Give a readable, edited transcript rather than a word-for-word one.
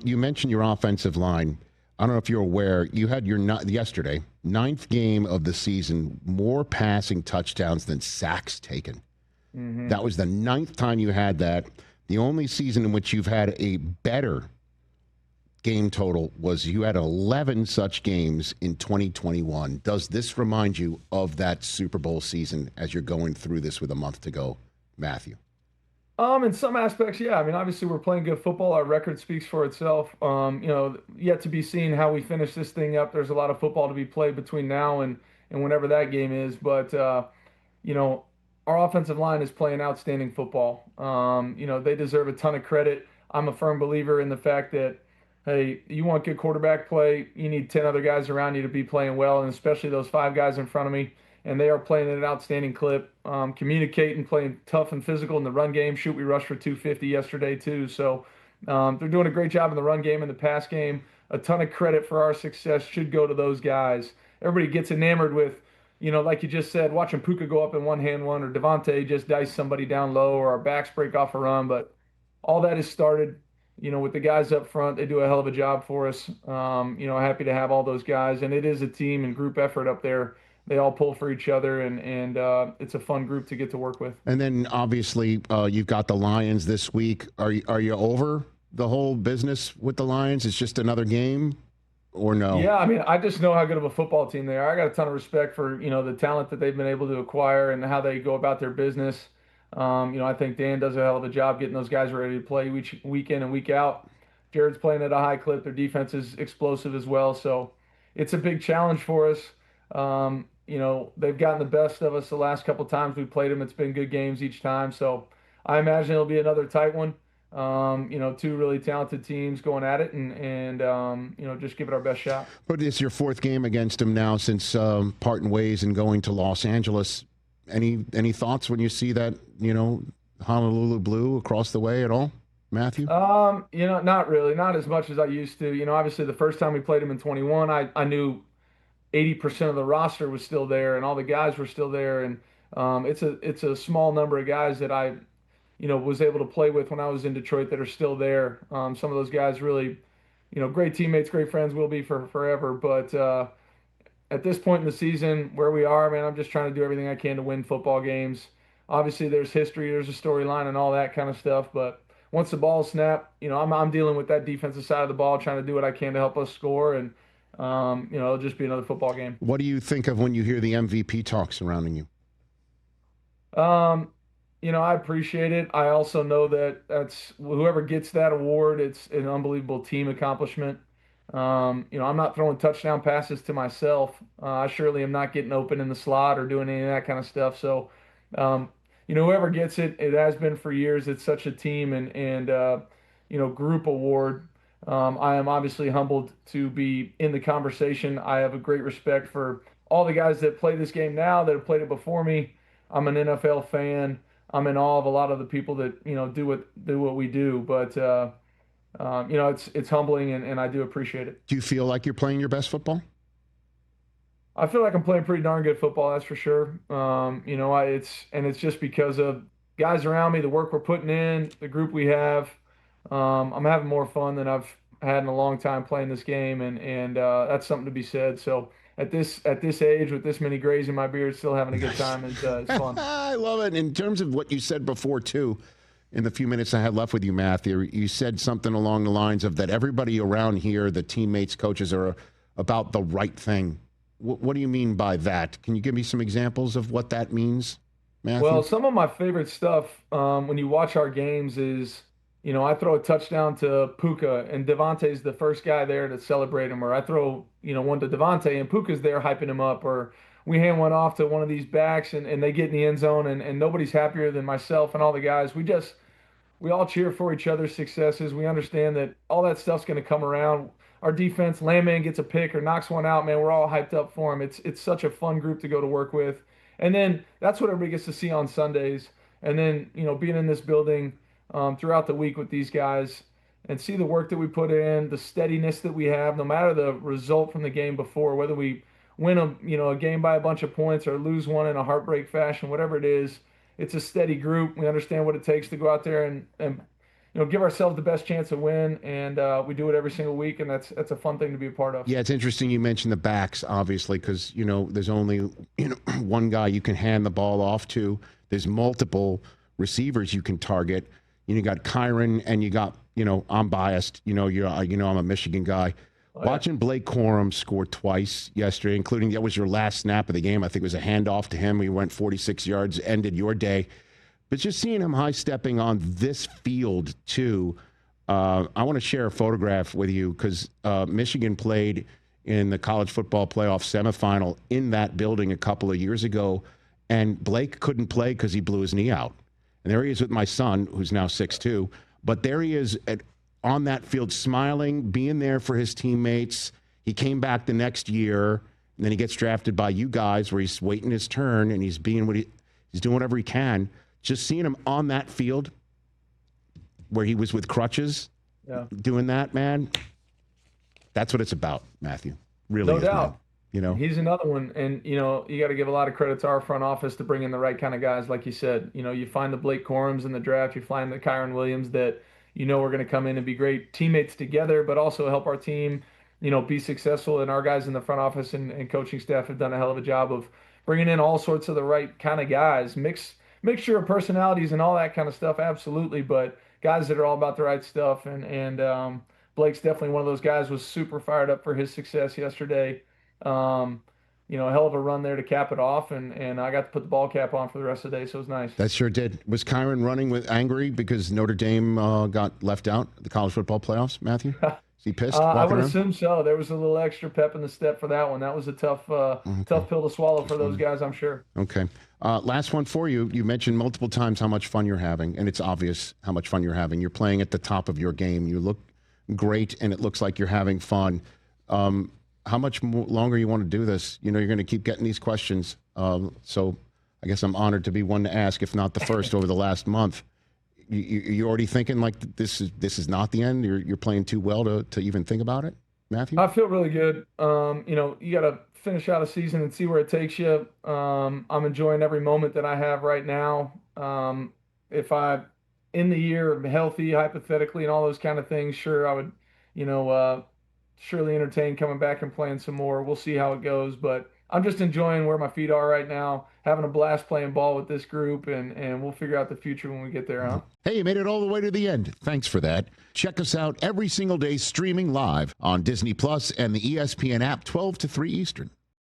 You mentioned your offensive line. I don't know if you're aware, you had your yesterday, ninth game of the season, more passing touchdowns than sacks taken. That was the ninth time you had that. The only season in which you've had a better game total was you had 11 such games in 2021. Does this remind you of that Super Bowl season as you're going through this with a month to go, Matthew? In some aspects, yeah. I mean, obviously we're playing good football. Our record speaks for itself. Yet to be seen how we finish this thing up. There's a lot of football to be played between now and whenever that game is. But you know, our offensive line is playing outstanding football. They deserve a ton of credit. I'm a firm believer in the fact that, hey, you want good quarterback play, you need 10 other guys around you to be playing well, and especially those five guys in front of me. And they are playing at an outstanding clip, communicating, playing tough and physical in the run game. Shoot, we rushed for 250 yesterday, too. So they're doing a great job in the run game and the pass game. A ton of credit for our success should go to those guys. Everybody gets enamored with, like you just said, watching Puka go up in one-hand one, or Devontae just dice somebody down low, or our backs break off a run. But all that has started, with the guys up front. They do a hell of a job for us. Happy to have all those guys. And it is a team and group effort up there. They all pull for each other, and it's a fun group to get to work with. And then obviously you've got the Lions this week. Are you over the whole business with the Lions? It's just another game, or no? Yeah, I mean, I just know how good of a football team they are. I got a ton of respect for the talent that they've been able to acquire and how they go about their business. I think Dan does a hell of a job getting those guys ready to play week in and week out. Jared's playing at a high clip. Their defense is explosive as well, so it's a big challenge for us. They've gotten the best of us the last couple times we played them. It's been good games each time. So I imagine it'll be another tight one. Two really talented teams going at it, and just give it our best shot. But it's your fourth game against them now since parting ways and going to Los Angeles. Any thoughts when you see that, Honolulu blue across the way at all, Matthew? Not really, not as much as I used to. Obviously the first time we played them in 21, I knew 80% of the roster was still there and all the guys were still there. And it's a small number of guys that I, was able to play with when I was in Detroit that are still there. Some of those guys really, great teammates, great friends, will be for forever. But at this point in the season where we are, man, I'm just trying to do everything I can to win football games. Obviously there's history, there's a storyline and all that kind of stuff. But once the ball snapped, I'm dealing with that defensive side of the ball, trying to do what I can to help us score. And it'll just be another football game. What do you think of when you hear the MVP talk surrounding you? I appreciate it. I also know that that's whoever gets that award, it's an unbelievable team accomplishment. I'm not throwing touchdown passes to myself. I surely am not getting open in the slot or doing any of that kind of stuff. So, whoever gets it, it has been for years. It's such a team and group award. I am obviously humbled to be in the conversation. I have a great respect for all the guys that play this game now that have played it before me. I'm an NFL fan. I'm in awe of a lot of the people that do what we do. But it's humbling, and I do appreciate it. Do you feel like you're playing your best football? I feel like I'm playing pretty darn good football, that's for sure. It's just because of guys around me, the work we're putting in, the group we have. I'm having more fun than I've had in a long time playing this game, and that's something to be said. So at this age, with this many grays in my beard, still having a good time is fun. I love it. In terms of what you said before, too, in the few minutes I had left with you, Matthew, you said something along the lines of that everybody around here, the teammates, coaches, are about the right thing. What do you mean by that? Can you give me some examples of what that means, Matthew? Well, some of my favorite stuff when you watch our games is, I throw a touchdown to Puka, and Devontae's the first guy there to celebrate him. Or I throw, one to Devontae, and Puka's there hyping him up. Or we hand one off to one of these backs, and they get in the end zone, and nobody's happier than myself and all the guys. We all cheer for each other's successes. We understand that all that stuff's going to come around. Our defense, Landman gets a pick or knocks one out, man, we're all hyped up for him. It's such a fun group to go to work with. And then that's what everybody gets to see on Sundays. And then, being in this building throughout the week with these guys and see the work that we put in, the steadiness that we have, no matter the result from the game before, whether we win a game by a bunch of points or lose one in a heartbreak fashion, whatever it is, it's a steady group. We understand what it takes to go out there and give ourselves the best chance to win, and we do it every single week, and that's a fun thing to be a part of. Yeah, it's interesting you mentioned the backs, obviously, because, there's only, one guy you can hand the ball off to. There's multiple receivers you can target. You got Kyron, and you got, I'm biased. I'm a Michigan guy. Watching Blake Corum score twice yesterday, including that was your last snap of the game. I think it was a handoff to him. He went 46 yards, ended your day. But just seeing him high-stepping on this field, too, I want to share a photograph with you because Michigan played in the college football playoff semifinal in that building a couple of years ago, and Blake couldn't play because he blew his knee out. And there he is with my son, who's now 6'2", but there he is on that field smiling, being there for his teammates. He came back the next year, and then he gets drafted by you guys where he's waiting his turn, and he's doing whatever he can. Just seeing him on that field where he was with crutches, doing that, man, that's what it's about, Matthew. Really no is, doubt. Man. He's another one. And, you got to give a lot of credit to our front office to bring in the right kind of guys. Like you said, you find the Blake Corums in the draft, you find the Kyron Williams that, we're going to come in and be great teammates together, but also help our team, be successful. And our guys in the front office and coaching staff have done a hell of a job of bringing in all sorts of the right kind of guys, mixture of personalities and all that kind of stuff. Absolutely. But guys that are all about the right stuff. And Blake's definitely one of those guys. Was super fired up for his success yesterday. A hell of a run there to cap it off, and I got to put the ball cap on for the rest of the day, so it was nice. That sure did. Was Kyron running with angry because Notre Dame got left out of the college football playoffs, Matthew? Is he pissed? I would assume so. There was a little extra pep in the step for that one. That was a tough pill to swallow for those guys, I'm sure. Okay. Last one for you. You mentioned multiple times how much fun you're having, and it's obvious how much fun you're having. You're playing at the top of your game. You look great, and it looks like you're having fun. How much longer you want to do this? You're going to keep getting these questions. So I guess I'm honored to be one to ask, if not the first, over the last month. You already thinking like this is not the end? You're playing too well to even think about it, Matthew? I feel really good. You got to finish out a season and see where it takes you. I'm enjoying every moment that I have right now. If I, in the year, am healthy, hypothetically, and all those kind of things, sure, I would, surely entertain coming back and playing some more. We'll see how it goes, but I'm just enjoying where my feet are right now, having a blast playing ball with this group, and we'll figure out the future when we get there, huh? Hey, you made it all the way to the end. Thanks for that. Check us out every single day streaming live on Disney Plus and the ESPN app 12 to 3 Eastern.